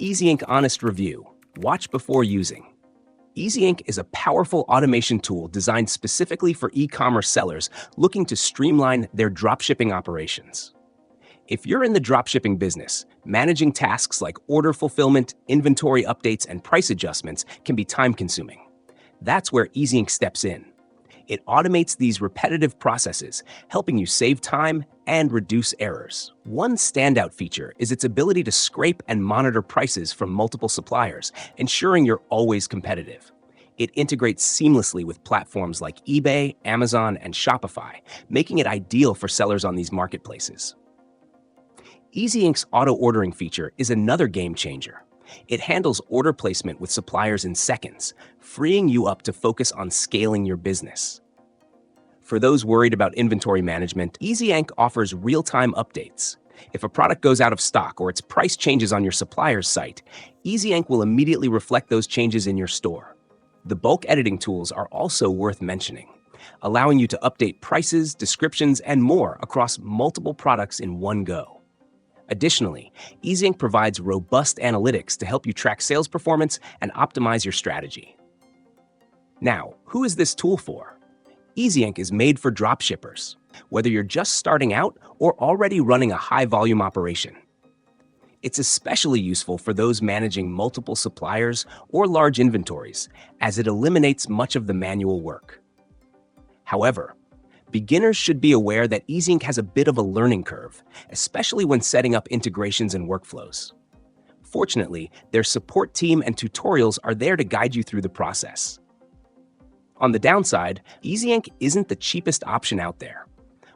Easync Honest Review. Watch before using. Easync is a powerful automation tool designed specifically for e-commerce sellers looking to streamline their dropshipping operations. If you're in the dropshipping business, managing tasks like order fulfillment, inventory updates, and price adjustments can be time-consuming. That's where Easync steps in. It automates these repetitive processes, helping you save time and reduce errors. One standout feature is its ability to scrape and monitor prices from multiple suppliers, ensuring you're always competitive. It integrates seamlessly with platforms like eBay, Amazon, and Shopify, making it ideal for sellers on these marketplaces. Easyinc's auto-ordering feature is another game changer. It handles order placement with suppliers in seconds, freeing you up to focus on scaling your business. For those worried about inventory management, Easync offers real-time updates. If a product goes out of stock or its price changes on your supplier's site, Easync will immediately reflect those changes in your store. The bulk editing tools are also worth mentioning, allowing you to update prices, descriptions, and more across multiple products in one go. Additionally, Easync provides robust analytics to help you track sales performance and optimize your strategy. Now, who is this tool for? Easync is made for dropshippers, whether you're just starting out or already running a high-volume operation. It's especially useful for those managing multiple suppliers or large inventories, as it eliminates much of the manual work. However, beginners should be aware that Easync has a bit of a learning curve, especially when setting up integrations and workflows. Fortunately, their support team and tutorials are there to guide you through the process. On the downside, Easync isn't the cheapest option out there.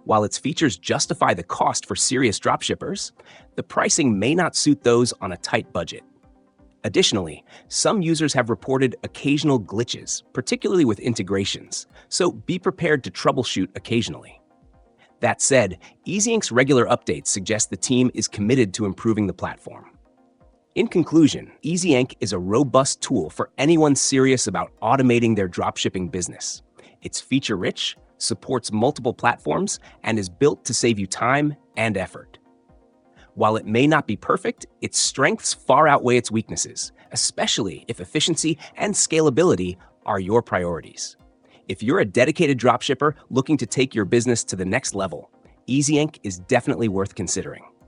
While its features justify the cost for serious dropshippers, the pricing may not suit those on a tight budget. Additionally, some users have reported occasional glitches, particularly with integrations, so be prepared to troubleshoot occasionally. That said, Easync's regular updates suggest the team is committed to improving the platform. In conclusion, Easync is a robust tool for anyone serious about automating their dropshipping business. It's feature-rich, supports multiple platforms, and is built to save you time and effort. While it may not be perfect, its strengths far outweigh its weaknesses, especially if efficiency and scalability are your priorities. If you're a dedicated dropshipper looking to take your business to the next level, Easync is definitely worth considering.